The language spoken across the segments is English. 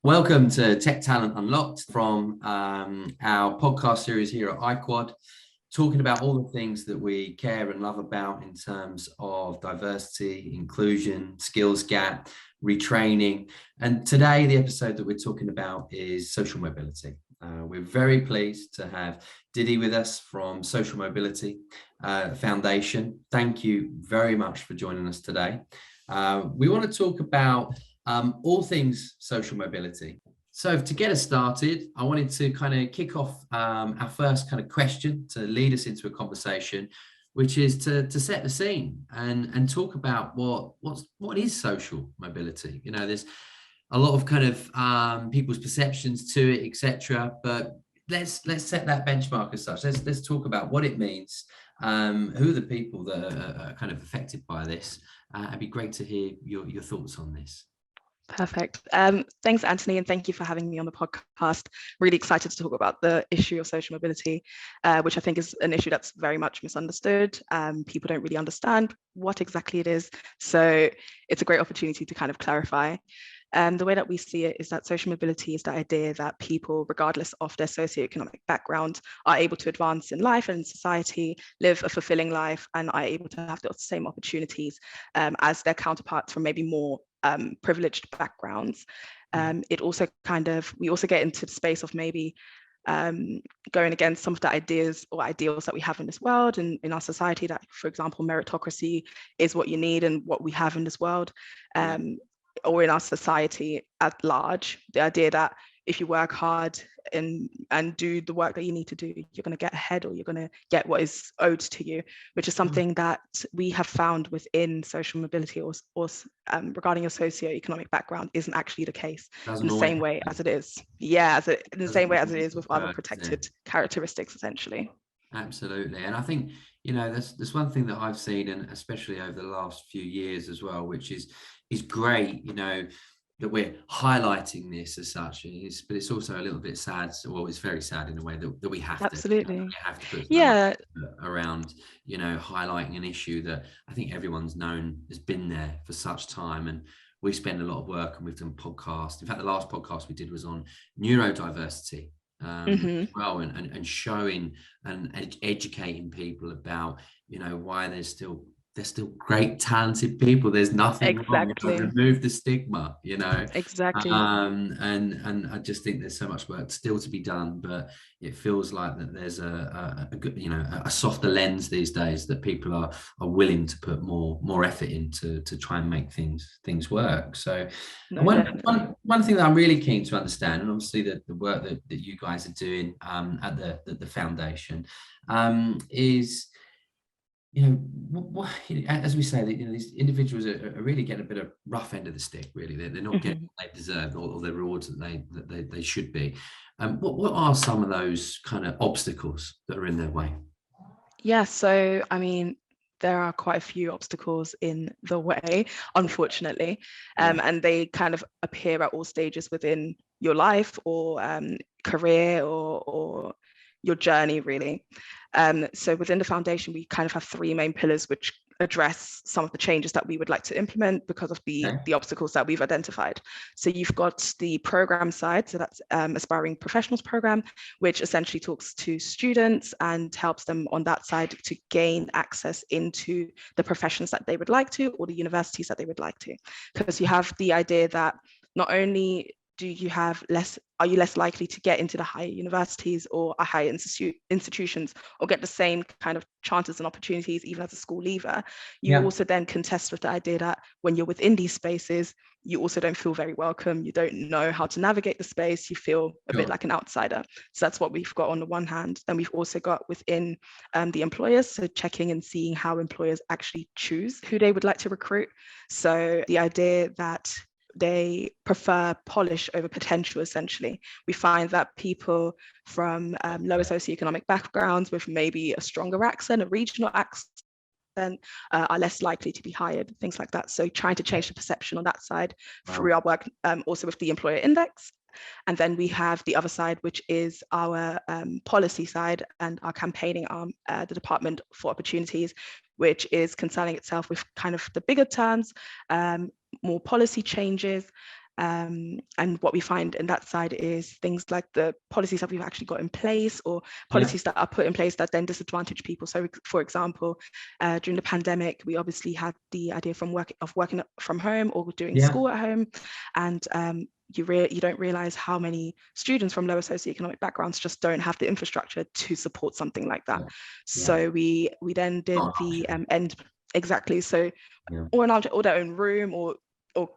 Welcome to Tech Talent Unlocked from our podcast series here at iQuad, talking about all the things that we care and love about in terms of diversity, inclusion, skills gap, retraining. And today, the episode that we're talking about is social mobility. We're very pleased to have Didi with us from Social Mobility Foundation. Thank you very much for joining us today. We want to talk about all things social mobility. So to get us started, I wanted to kind of kick off our first kind of question to lead us into a conversation, which is to set the scene and talk about what is social mobility. You know, there's a lot of kind of people's perceptions to it, etc. But let's set that benchmark as such. Let's talk about what it means. Who are the people that are kind of affected by this? It'd be great to hear your thoughts on this. Perfect. Thanks, Anthony, and thank you for having me on the podcast. Really excited to talk about the issue of social mobility, which I think is an issue that's very much misunderstood. People don't really understand what exactly it is. So it's a great opportunity to kind of clarify. The way that we see it is that social mobility is the idea that people, regardless of their socioeconomic background, are able to advance in life and in society, live a fulfilling life, and are able to have the same opportunities as their counterparts from maybe more privileged backgrounds. We also get into the space of maybe going against some of the ideas or ideals that we have in this world and in our society, that, for example, meritocracy is what you need and what we have in this world, or in our society at large. The idea that if you work hard and do the work that you need to do, you're going to get ahead, or you're going to get what is owed to you, which is something that we have found within social mobility or regarding your socioeconomic background isn't actually the case in the same way as it is. Yeah, in the same way as it is with other protected characteristics, essentially. Absolutely. And I think, you know, there's one thing that I've seen, and especially over the last few years as well, which is great, you know, that we're highlighting this as such, but it's also a little bit sad. Well, it's very sad in a way that we have absolutely to put around, you know, highlighting an issue that I think everyone's known has been there for such time. And we spend a lot of work, and we've done podcasts. In fact, the last podcast we did was on neurodiversity as well, and showing and educating people about, you know, why there's still great talented people. There's nothing wrong. Remove the stigma, you know. Exactly. And I just think there's so much work still to be done, but it feels like that there's a good, you know, a softer lens these days, that people are willing to put more effort into to try and make things work. So one thing that I'm really keen to understand, and obviously the work that you guys are doing at the foundation is, you know, as we say, that, you know, these individuals are really getting a bit of rough end of the stick. Really, they're not getting what they deserve, or the rewards that they should be. What are some of those kind of obstacles that are in their way? Yeah, so I mean, there are quite a few obstacles in the way, unfortunately, and they kind of appear at all stages within your life or career or your journey, really. So within the foundation, we kind of have three main pillars which address some of the changes that we would like to implement because of the obstacles that we've identified. So you've got the program side, so that's Aspiring Professionals Program, which essentially talks to students and helps them on that side to gain access into the professions that they would like to, or the universities that they would like to. Because you have the idea that not only are you less likely to get into the higher universities or higher institutions, or get the same kind of chances and opportunities even as a school leaver, you also then contest with the idea that when you're within these spaces, you also don't feel very welcome, you don't know how to navigate the space, you feel a bit like an outsider. So that's what we've got on the one hand. Then we've also got within the employers, so checking and seeing how employers actually choose who they would like to recruit. So the idea that they prefer polish over potential, essentially. We find that people from lower socioeconomic backgrounds with maybe a stronger accent, a regional accent, are less likely to be hired, things like that. So trying to change the perception on that side through our work, also with the employer index. And then we have the other side, which is our policy side and our campaigning arm, the Department for Opportunities, which is concerning itself with kind of the bigger terms, more policy changes, And what we find in that side is things like the policies that we've actually got in place, or Yeah. policies that are put in place that then disadvantage people. So for example, during the pandemic, we obviously had the idea of working from home or doing school at home. And you don't realize how many students from lower socioeconomic backgrounds just don't have the infrastructure to support something like that. So we then did the end. Exactly. So or their own room, or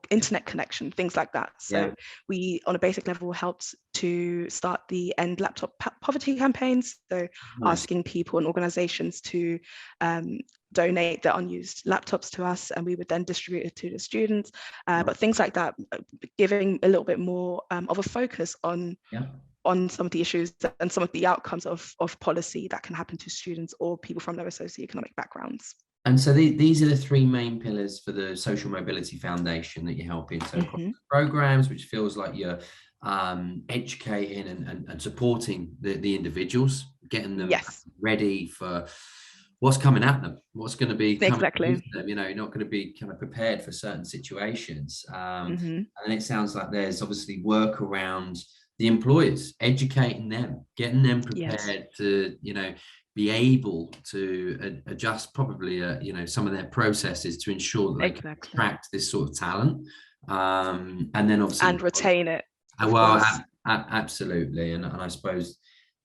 internet connection, things like that. So we, on a basic level, helped to start the End Laptop Poverty campaigns. So asking people and organizations to donate their unused laptops to us, and we would then distribute it to the students. But things like that, giving a little bit more of a focus on some of the issues and some of the outcomes of policy that can happen to students or people from lower socioeconomic backgrounds. And so these are the three main pillars for the Social Mobility Foundation that you're helping. So programs, which feels like you're educating and supporting the individuals, getting them ready for what's coming at them, what's going to be coming to them. You know, you're not going to be kind of prepared for certain situations. And it sounds like there's obviously work around the employers, educating them, getting them prepared to, you know, be able to adjust probably, you know, some of their processes to ensure that they can attract this sort of talent, and then obviously and retain it. Well, absolutely, and I suppose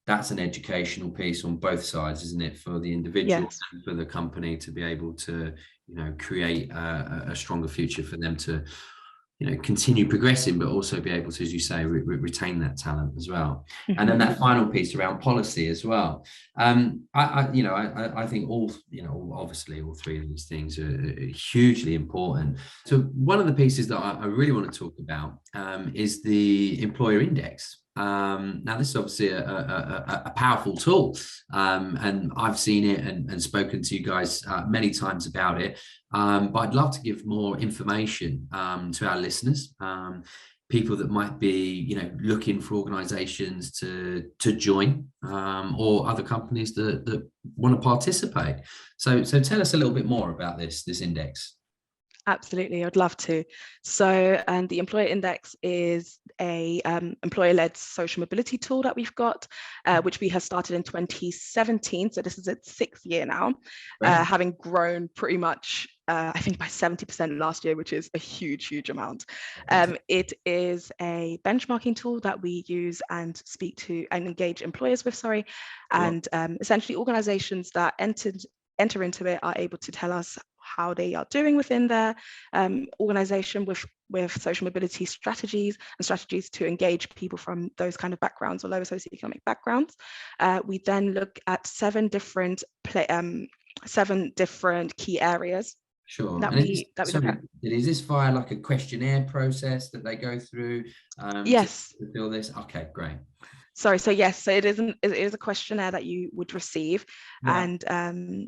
that's an educational piece on both sides, isn't it, for the individual and for the company to be able to, you know, create a stronger future for them to, you know, continue progressing, but also be able to, as you say, retain that talent as well. And then that final piece around policy as well. I think all, you know, obviously all three of these things are hugely important. So one of the pieces that I really want to talk about is the employer index. Now this is obviously a powerful tool, and I've seen it and spoken to you guys many times about it, but I'd love to give more information to our listeners, people that might be, you know, looking for organizations to join, or other companies that want to participate. So tell us a little bit more about this index. Absolutely, I'd love to. So the Employer Index is a employer-led social mobility tool that we've got, which we have started in 2017. So this is its 6th year now, having grown pretty much, I think, by 70% last year, which is a huge amount. It is a benchmarking tool that we use and speak to and engage employers with, and essentially organizations that enter into it are able to tell us how they are doing within their organization with social mobility strategies to engage people from those kind of backgrounds or lower socioeconomic backgrounds. We then look at 7 different key areas. Sure. That we look at. Is this via like a questionnaire process that they go through? Yes. To fill this? Okay, great. Sorry, so yes, so it is a questionnaire that you would receive, and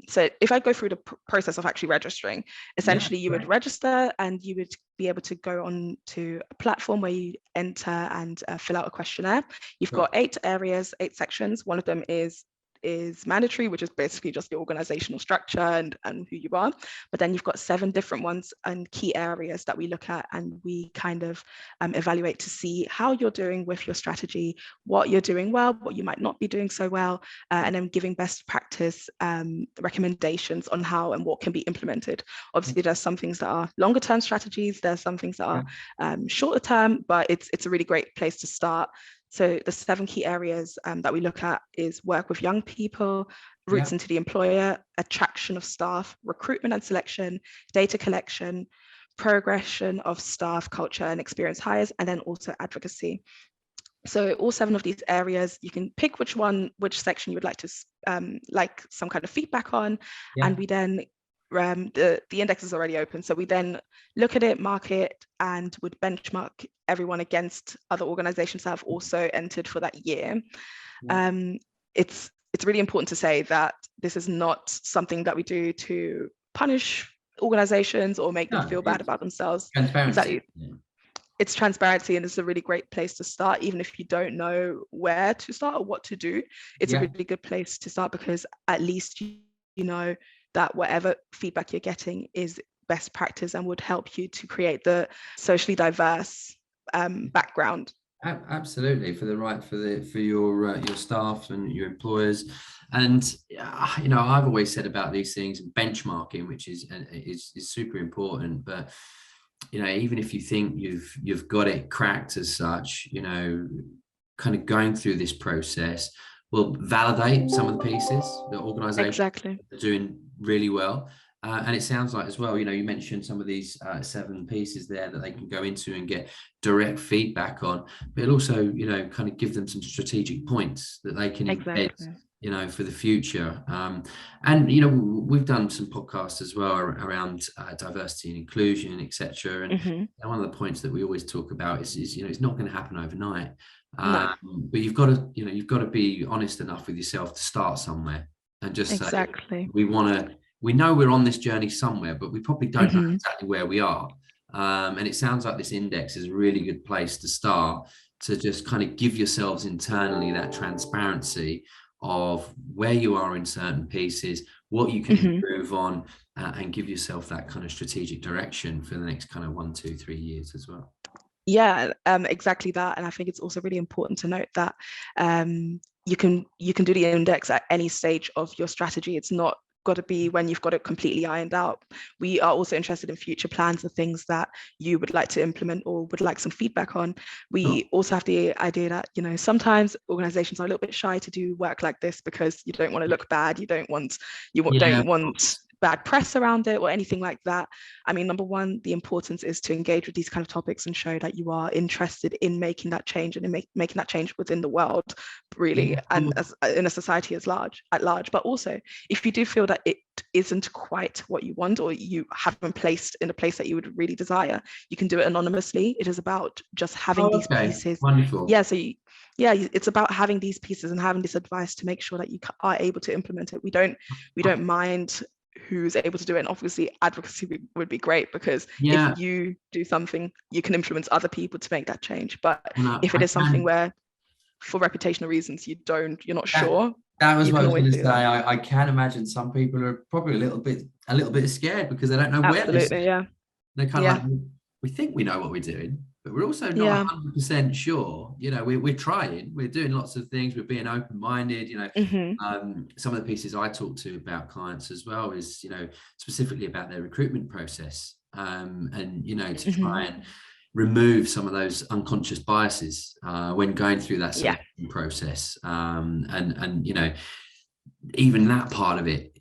so if I go through the process of actually registering, essentially you would register and you would be able to go on to a platform where you enter and fill out a questionnaire. You've got 8 areas, 8 sections. One of them is mandatory, which is basically just the organizational structure and who you are. But then you've got 7 different ones and key areas that we look at, and we kind of evaluate to see how you're doing with your strategy, what you're doing well, what you might not be doing so well, and then giving best practice recommendations on how and what can be implemented. Obviously, there's some things that are longer term strategies, there's some things that are shorter term, but it's a really great place to start. So the 7 key areas that we look at is work with young people, routes into the employer, attraction of staff, recruitment and selection, data collection, progression of staff, culture and experience hires, and then also advocacy. So all 7 of these areas, you can pick which section you would like to like some kind of feedback on, and we then the index is already open, so we then look at it, mark it, and would benchmark everyone against other organizations that have also entered for that year. It's really important to say that this is not something that we do to punish organizations or make them feel bad about themselves. Transparency. It's transparency, and it's a really great place to start, even if you don't know where to start or what to do. It's a really good place to start, because at least you know that whatever feedback you're getting is best practice and would help you to create the socially diverse background. Absolutely, for your staff and your employers. And I've always said about these things, benchmarking, which is super important. But even if you think you've got it cracked as such, kind of going through this process will validate some of the pieces that organizations are doing really well. And it sounds like as well, you mentioned some of these 7 pieces there that they can go into and get direct feedback on, but it'll also, kind of give them some strategic points that they can embed, for the future. And, we've done some podcasts as well around diversity and inclusion, etc. And one of the points that we always talk about is it's not going to happen overnight. But you've got to be honest enough with yourself to start somewhere and just say, we know we're on this journey somewhere, but we probably don't know exactly where we are. And it sounds like this index is a really good place to start, to just kind of give yourselves internally that transparency of where you are in certain pieces, what you can improve on, and give yourself that kind of strategic direction for the next kind of 1, 2, 3 years as well. Yeah, exactly that. And I think it's also really important to note that you can do the index at any stage of your strategy. It's not got to be when you've got it completely ironed out. We are also interested in future plans, the things that you would like to implement or would like some feedback on. We also have the idea that, sometimes organizations are a little bit shy to do work like this because you don't want to look bad. You don't want bad press around it or anything like that. I mean, number one, the importance is to engage with these kind of topics and show that you are interested in making that change and in making that change within the world, really, and as in a society at large. But also, if you do feel that it isn't quite what you want, or you haven't placed in a place that you would really desire, you can do it anonymously. It is about just having these pieces. Wonderful. It's about having these pieces and having this advice to make sure that you are able to implement it. We don't mind who's able to do it, and obviously advocacy would be great, because if you do something, you can influence other people to make that change. But if it is something where, for reputational reasons, you're not sure, that was what I was going to say. I can imagine some people are probably a little bit scared because they don't know where this. They're kind of like, we think we know what we're doing, but we're also not 100% sure. We're trying, we're doing lots of things, we're being open-minded. Some of the pieces I talk to about clients as well is, specifically about their recruitment process, and to try and remove some of those unconscious biases when going through that selection process, and even that part of it,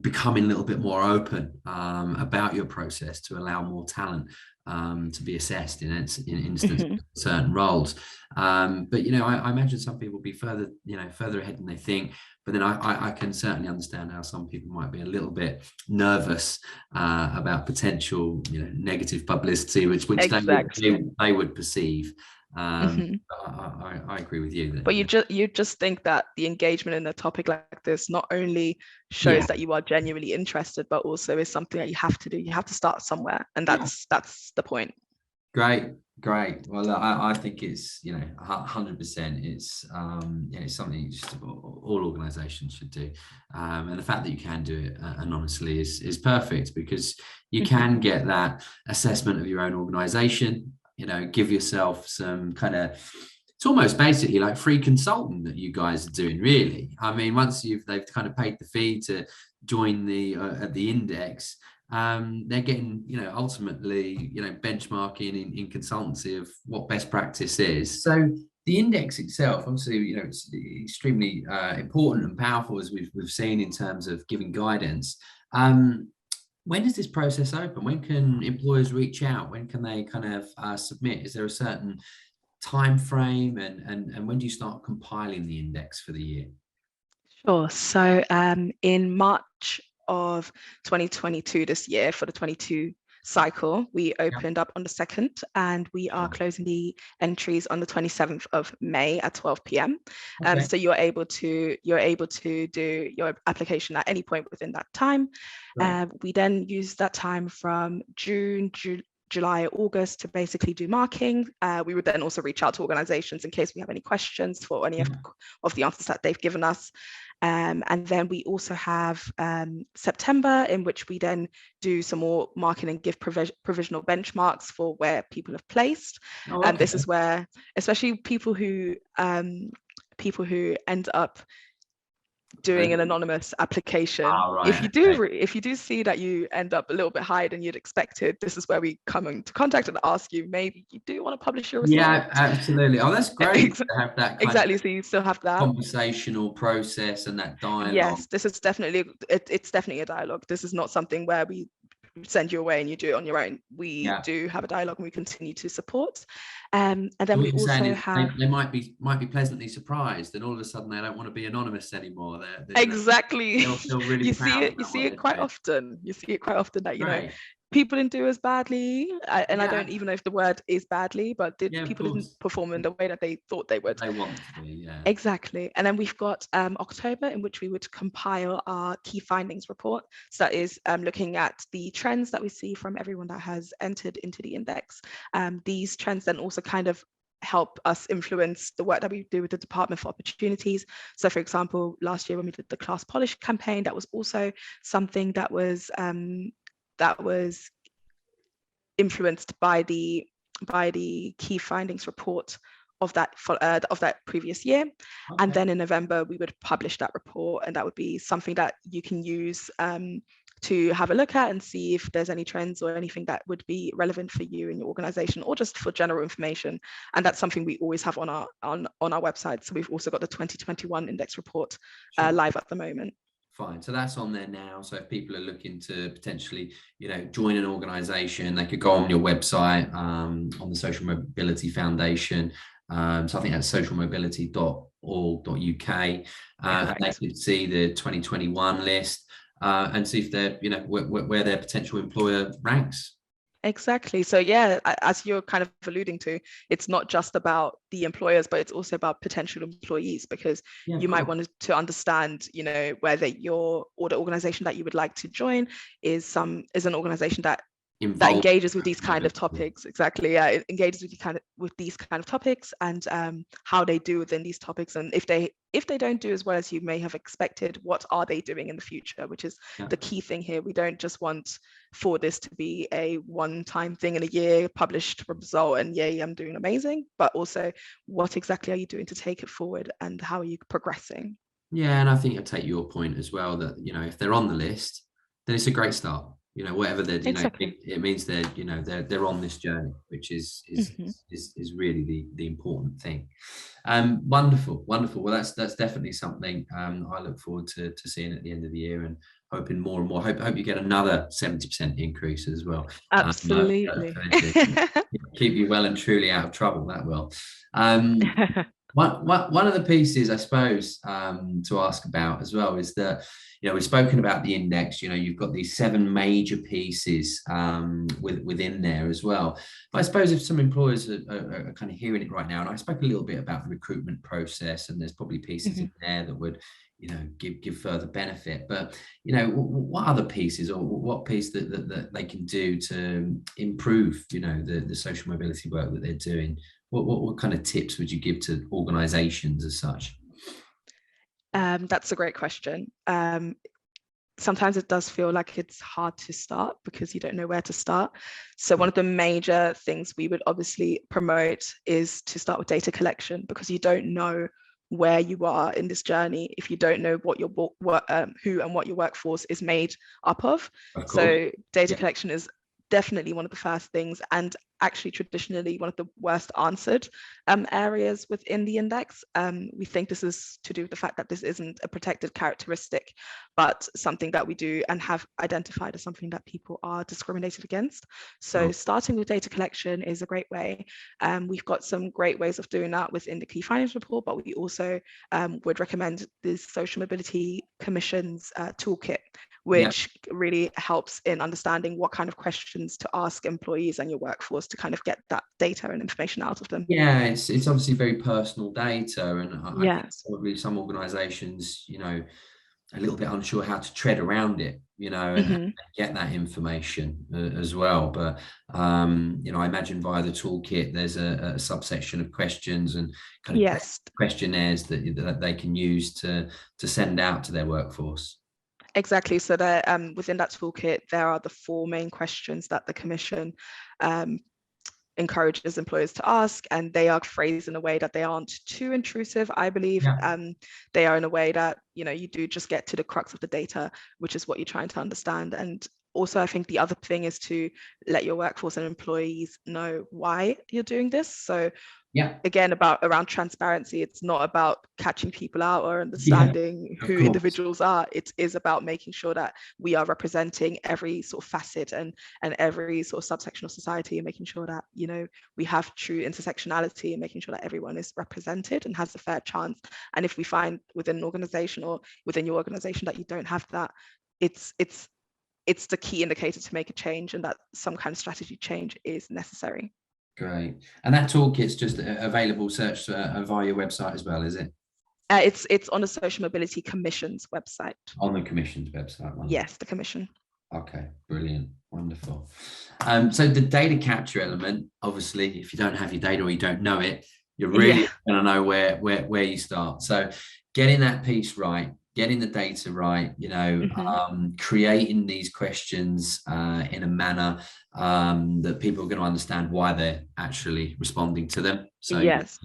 becoming a little bit more open about your process to allow more talent to be assessed in instances of certain roles. But I imagine some people will be further ahead than they think. But then I can certainly understand how some people might be a little bit nervous about potential negative publicity, which they would perceive. I agree with you. But you just think that the engagement in a topic like this not only shows that you are genuinely interested, but also is something that you have to do. You have to start somewhere, and that's the point. Great. Well, I think it's 100%. It's it's something just all organisations should do, and the fact that you can do it anonymously is perfect, because you can get that assessment of your own organisation. Give yourself some kind of, it's almost basically like free consulting that you guys are doing, really. I mean, once they've kind of paid the fee to join the index, they're getting, ultimately, benchmarking in consultancy of what best practice is. So the index itself, obviously, it's extremely important and powerful, as we've seen, in terms of giving guidance. When does this process open? When can employers reach out? When can they kind of submit? Is there a certain time frame, and when do you start compiling the index for the year? Sure. So in March of 2022, this year, for the 22 cycle, we opened up on the 2nd, and we are closing the entries on the 27th of May at 12 p.m. So you're able to do your application at any point within that time. We then use that time from June, July, August to basically do marking. We would then also reach out to organizations in case we have any questions for any of the answers that they've given us. And then we also have September, in which we then do some more marking and give provisional benchmarks for where people have placed. Oh, And okay. this is where, especially people who end up doing an anonymous application. Right, If you do see that you end up a little bit higher than you'd expected, this is where we come into contact and ask you, maybe you do want to publish your results. Yeah, absolutely. Oh, that's great to have that kind exactly. of So you still have that conversational process and that dialogue. Yes, this is definitely it's definitely a dialogue. This is not something where we send you away and you do it on your own. We do have a dialogue and we continue to support. And then we also have they might be pleasantly surprised, and all of a sudden they don't want to be anonymous anymore. Exactly. They'll feel really proud. You see it quite often. You see it quite often that, you know, people didn't do as badly, and I don't even know if the word is badly, but people didn't perform in the way that they thought they would. They want to be, yeah. Exactly. And then we've got October, in which we would compile our key findings report. So that is looking at the trends that we see from everyone that has entered into the index. These trends then also kind of help us influence the work that we do with the Department for Opportunities. So for example, last year when we did the Class Polish campaign, that was also something that was influenced by the key findings report of that previous year. Okay. And then in November we would publish that report, and that would be something that you can use to have a look at and see if there's any trends or anything that would be relevant for you and your organization, or just for general information. And that's something we always have on our website. So we've also got the 2021 index report live at the moment. Fine. So that's on there now. So if people are looking to potentially, you know, join an organization, they could go on your website, on the Social Mobility Foundation. So I think that's socialmobility.org.uk. And they could see the 2021 list and see if they're, you know, where their potential employer ranks. Exactly. So yeah, as you're kind of alluding to, it's not just about the employers, but it's also about potential employees, because you might want to understand, you know, whether your or the organization that you would like to join is an organization that engages with these kind of topics. Exactly. Yeah, it engages with these kind of topics, and how they do within these topics, and if they don't do as well as you may have expected, what are they doing in the future, which is the key thing here. We don't just want for this to be a one-time thing in a year, published result, and yay, I'm doing amazing, but also what exactly are you doing to take it forward, and how are you progressing? Yeah, and I think I take your point as well, that, you know, if they're on the list, then it's a great start. You know, whatever they're, you know, it means they're, you know, they're on this journey, which is really the important thing. Wonderful. Well, that's definitely something I look forward to seeing at the end of the year, and hoping more and more. Hope you get another 70% increase as well. Absolutely. Keep you well and truly out of trouble. That will. One of the pieces, I suppose, to ask about as well is that, you know, we've spoken about the index. You know, you've got these 7 major pieces within there as well. But I suppose if some employers are kind of hearing it right now, and I spoke a little bit about the recruitment process, and there's probably pieces in there that would, you know, give further benefit. But, you know, what other pieces, or what piece that they can do to improve, you know, the social mobility work that they're doing? What kind of tips would you give to organizations as such? That's a great question. Sometimes it does feel like it's hard to start because you don't know where to start. So one of the major things we would obviously promote is to start with data collection, because you don't know where you are in this journey if you don't know what your who and what your workforce is made up of. So data collection is definitely one of the first things, and actually traditionally one of the worst answered areas within the index. We think this is to do with the fact that this isn't a protected characteristic, but something that we do and have identified as something that people are discriminated against. So starting with data collection is a great way. We've got some great ways of doing that within the key findings report, but we also would recommend the Social Mobility Commission's toolkit, which really helps in understanding what kind of questions to ask employees and your workforce to kind of get that data and information out of them. Yeah, it's obviously very personal data, and I think probably some organizations, you know, a little bit unsure how to tread around it, you know, and get that information as well. But you know, I imagine via the toolkit there's a subsection of questions and kind of Yes, questionnaires that they can use to send out to their workforce. exactly. So that within that toolkit, there are the 4 main questions that the Commission encourages employers to ask, and they are phrased in a way that they aren't too intrusive, I believe. Yeah. They are in a way that, you know, you do just get to the crux of the data, which is what you're trying to understand. And also, I think the other thing is to let your workforce and employees know why you're doing this. So Yeah. again, around transparency, it's not about catching people out or understanding Of who course. individuals are. It is about making sure that we are representing every sort of facet and every sort of subsection of society, and making sure that, you know, we have true intersectionality and making sure that everyone is represented and has a fair chance. And if we find within an organization or within your organization that you don't have that, it's the key indicator to make a change, and that some kind of strategy change is necessary. Great. And that toolkit's just available, search via your website as well, is it? It's on the Social Mobility Commission's website. On the Commission's website. Wonderful. Yes, the Commission. Okay, brilliant, wonderful. So the data capture element, obviously, if you don't have your data or you don't know it, you're really going to know where you start. So getting that piece right, getting the data right, you know, creating these questions in a manner that people are going to understand why they're actually responding to them. So yes,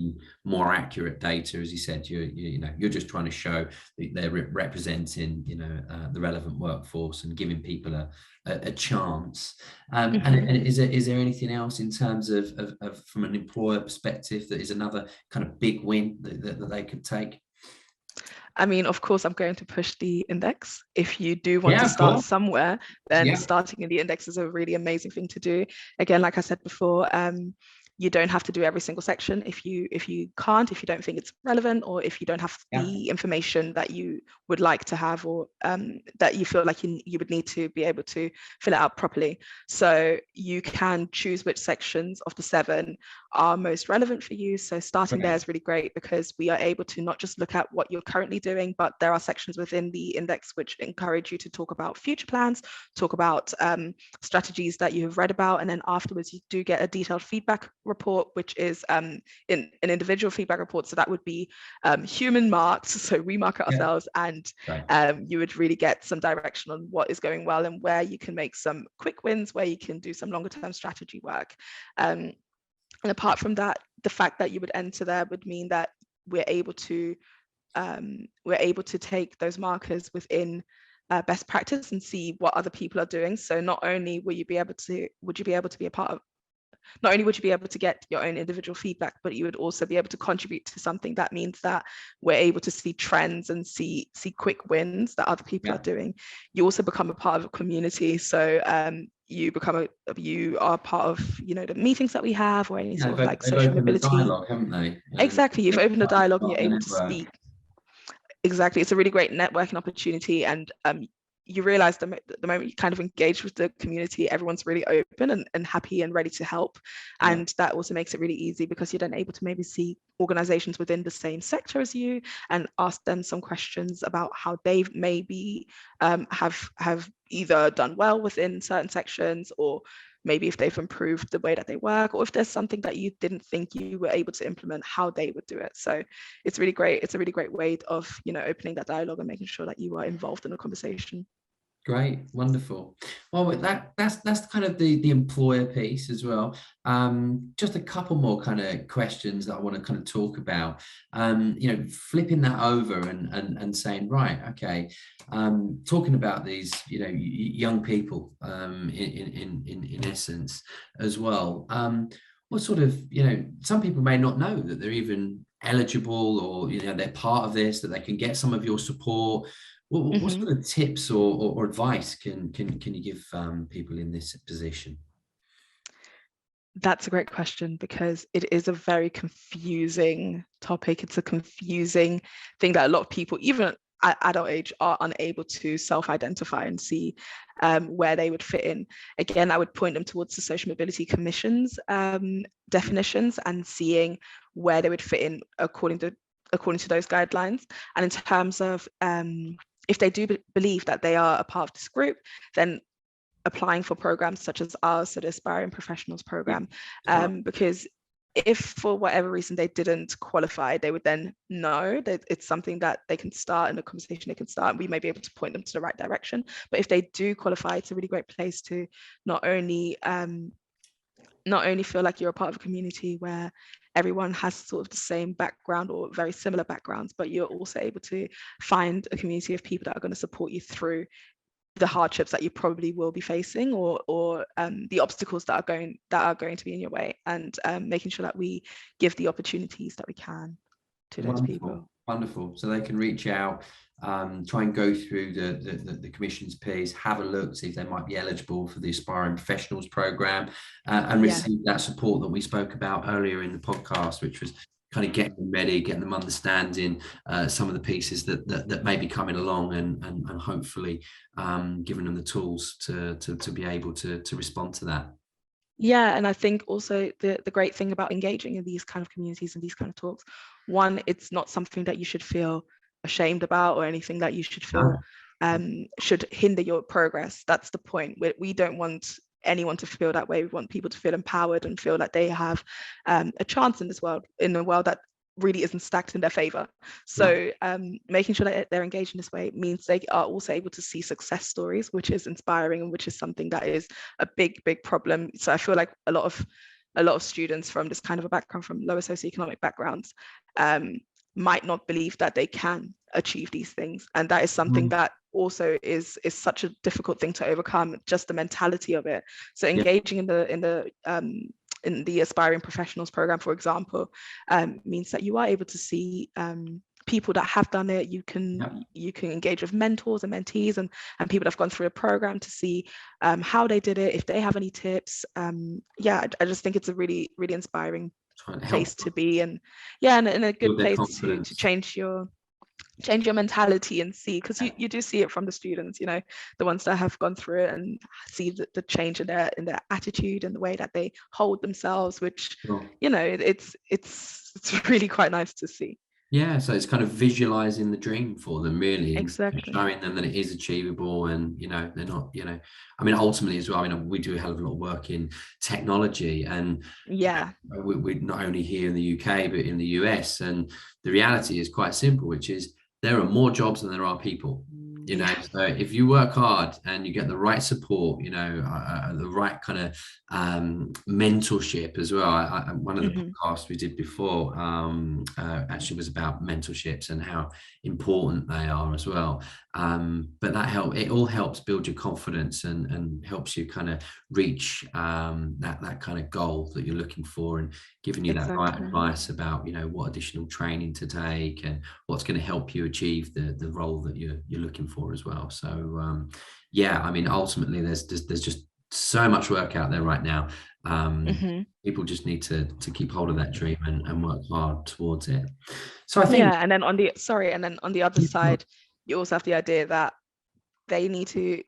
more accurate data, as you said, you know, you're just trying to show that they're representing, you know, the relevant workforce and giving people a chance. And is there anything else in terms of from an employer perspective that is another kind of big win that they could take? I mean, of course, I'm going to push the index. If you do want to start somewhere, then starting in the index is a really amazing thing to do. Again, like I said before, you don't have to do every single section if you can't, if you don't think it's relevant, or if you don't have the information that you would like to have, or that you feel like you would need to be able to fill it out properly. So you can choose which sections of the 7 are most relevant for you. So starting there is really great, because we are able to not just look at what you're currently doing, but there are sections within the index which encourage you to talk about future plans, talk about strategies that you have read about, and then afterwards you do get a detailed feedback report, which is in an individual feedback report. So that would be human marked, so we mark it ourselves, and you would really get some direction on what is going well and where you can make some quick wins, where you can do some longer term strategy work. And apart from that, the fact that you would enter there would mean that we're able to take those markers within best practice and see what other people are doing. So not only would you be able to be a part of, not only would you be able to get your own individual feedback, but you would also be able to contribute to something that means that we're able to see trends and see quick wins that other people are doing. You also become a part of a community. So you are part of, you know, the meetings that we have, or any sort of like social mobility dialogue, haven't they? Exactly, you've opened a dialogue and you're able to speak. Exactly, it's a really great networking opportunity, and you realize the moment you kind of engage with the community, everyone's really open and happy and ready to help. And that also makes it really easy, because you're then able to maybe see organizations within the same sector as you and ask them some questions about how they maybe have either done well within certain sections, or maybe if they've improved the way that they work, or if there's something that you didn't think you were able to implement, how they would do it. So it's really great. It's a really great way of, you know, opening that dialogue and making sure that you are involved in a conversation. Great, wonderful. Well, that's kind of the employer piece as well. Just a couple more kind of questions that I want to kind of talk about. You know, flipping that over and saying, right, okay, talking about these, you know, young people, in essence as well. What sort of, you know, some people may not know that they're even eligible, or, you know, they're part of this, that they can get some of your support. What sort of tips or advice can you give people in this position? That's a great question, because it is a very confusing topic. It's a confusing thing that a lot of people, even at adult age, are unable to self-identify and see where they would fit in. Again, I would point them towards the Social Mobility Commission's definitions and seeing where they would fit in according to those guidelines. And in terms of if they do believe that they are a part of this group, then applying for programs such as ours, so the Aspiring Professionals program, because if for whatever reason they didn't qualify, they would then know that it's something that they can start, and a conversation they can start, and we may be able to point them to the right direction. But if they do qualify, it's a really great place to not only feel like you're a part of a community where everyone has sort of the same background or very similar backgrounds, but you're also able to find a community of people that are going to support you through the hardships that you probably will be facing, or the obstacles that are going to be in your way, and making sure that we give the opportunities that we can to those people. Wonderful. So they can reach out, try and go through the commission's piece, have a look, see if they might be eligible for the Aspiring Professionals program, and receive that support that we spoke about earlier in the podcast, which was kind of getting them ready, getting them understanding some of the pieces that may be coming along, and hopefully giving them the tools to be able to respond to that. Yeah, and I think also the great thing about engaging in these kind of communities and these kind of talks, one, it's not something that you should feel ashamed about or anything that you should feel should hinder your progress. That's the point. We don't want anyone to feel that way. We want people to feel empowered and feel like they have a chance in this world, in a world that really isn't stacked in their favor. So making sure that they're engaged in this way means they are also able to see success stories, which is inspiring, and which is something that is a big problem. So I feel like a lot of students from this kind of a background, from lower socioeconomic backgrounds, might not believe that they can achieve these things, and that is something that also is such a difficult thing to overcome, just the mentality of it. So engaging in the Aspiring Professionals program, for example, means that you are able to see people that have done it. You can engage with mentors and mentees and people that have gone through a program to see how they did it, if they have any tips. I just think it's a really, really inspiring place to be, and a good place to change your mentality and see, because you do see it from the students, the ones that have gone through it, and see the change in their attitude and the way that they hold themselves, which it's really quite nice to see. So it's kind of visualizing the dream for them, really, and exactly, showing them that it is achievable, and they're not, I mean, ultimately as well, we do a hell of a lot of work in technology, and we're not only here in the UK but in the US, and the reality is quite simple, which is there are more jobs than there are people. So if you work hard and you get the right support, the right kind of mentorship as well. One of the podcasts we did before actually was about mentorships and how important they are as well. But it all helps build your confidence and helps you kind of reach that kind of goal that you're looking for, and giving you that right advice about what additional training to take and what's going to help you achieve the role that you're looking for as well. So I mean, ultimately there's just so much work out there right now. People just need to keep hold of that dream and work hard towards it. So I think and then on the other side, you also have the idea that they need to,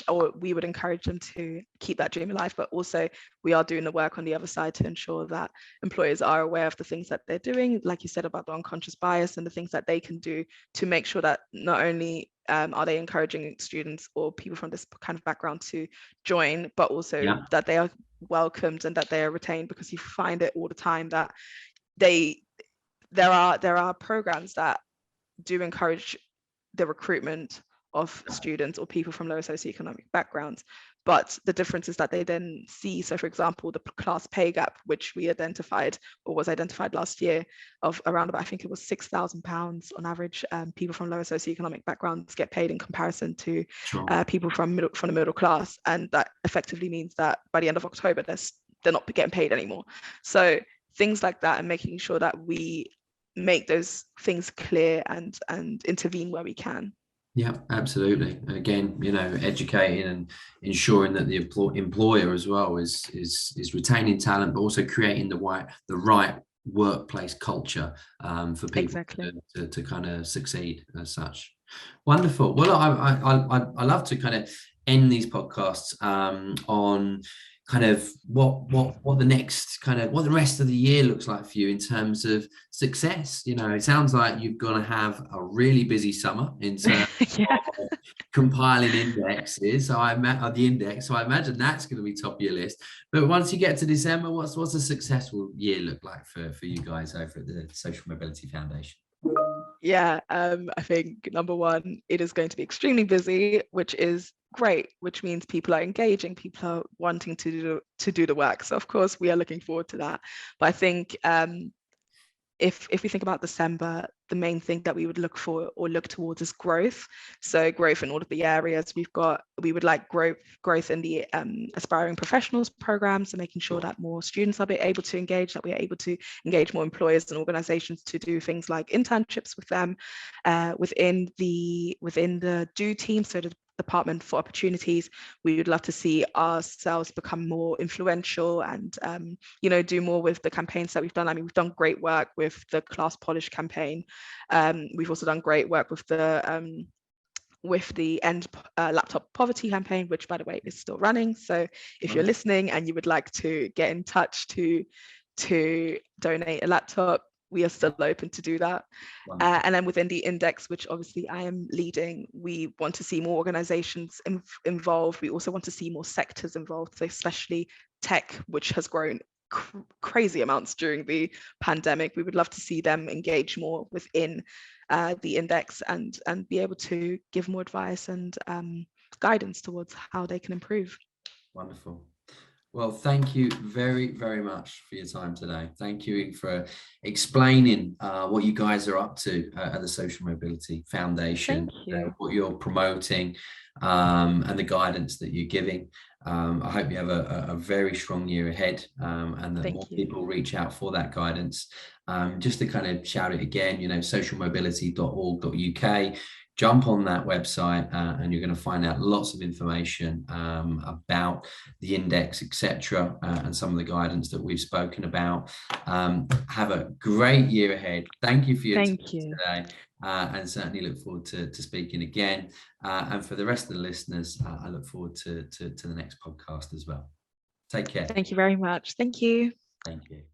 or we would encourage them to keep that dream alive, but also we are doing the work on the other side to ensure that employers are aware of the things that they're doing, like you said about the unconscious bias, and the things that they can do to make sure that not only are they encouraging students or people from this kind of background to join, but also that they are welcomed and that they are retained, because you find it all the time that there are programs that do encourage the recruitment of students or people from lower socioeconomic backgrounds, but the difference is that they then see, so for example, the class pay gap, which we identified, or was identified last year, of around about, I think it was £6,000 on average, people from lower socioeconomic backgrounds get paid in comparison to people from the middle class, and that effectively means that by the end of October they're not getting paid anymore. So things like that, and making sure that we make those things clear and intervene where we can. Yeah, absolutely. Again, educating and ensuring that the employer as well is retaining talent, but also creating the right workplace culture for people to kind of succeed as such. Wonderful. Well, I love to kind of end these podcasts on kind of what the next kind of what the rest of the year looks like for you in terms of success. You know, it sounds like you're going to have a really busy summer in terms Yeah. of compiling indexes. So the index. So I imagine that's going to be top of your list. But once you get to December, what's a successful year look like for you guys over at the Social Mobility Foundation? Yeah, I think number one, it is going to be extremely busy, which is great, which means people are engaging, people are wanting to do the work. So of course we are looking forward to that. But I think if we think about December, the main thing that we would look for or look towards is growth. So growth in all of the areas we've got. We would like growth in the aspiring professionals programs, and making sure that more students are able to engage, that we are able to engage more employers and organizations to do things like internships with them within the do team. So the Department for Opportunities, we would love to see ourselves become more influential and do more with the campaigns that we've done. I mean, we've done great work with the Class Polish campaign. We've also done great work with the End Laptop Poverty campaign, which, by the way, is still running. So if you're listening and you would like to get in touch to donate a laptop, we are still open to do that. And then within the index, which obviously I am leading, we want to see more organizations involved. We also want to see more sectors involved, so especially tech, which has grown crazy amounts during the pandemic. We would love to see them engage more within the index and be able to give more advice and guidance towards how they can improve. Wonderful. Well, thank you very, very much for your time today. Thank you for explaining what you guys are up to at the Social Mobility Foundation, what you're promoting, and the guidance that you're giving. I hope you have a very strong year ahead, and that more people reach out for that guidance. Just to kind of shout it again, socialmobility.org.uk. Jump on that website and you're going to find out lots of information about the index, etc., and some of the guidance that we've spoken about. Have a great year ahead. Thank you for your time today, and certainly look forward to speaking again. And for the rest of the listeners, I look forward to the next podcast as well. Take care. Thank you very much. Thank you. Thank you.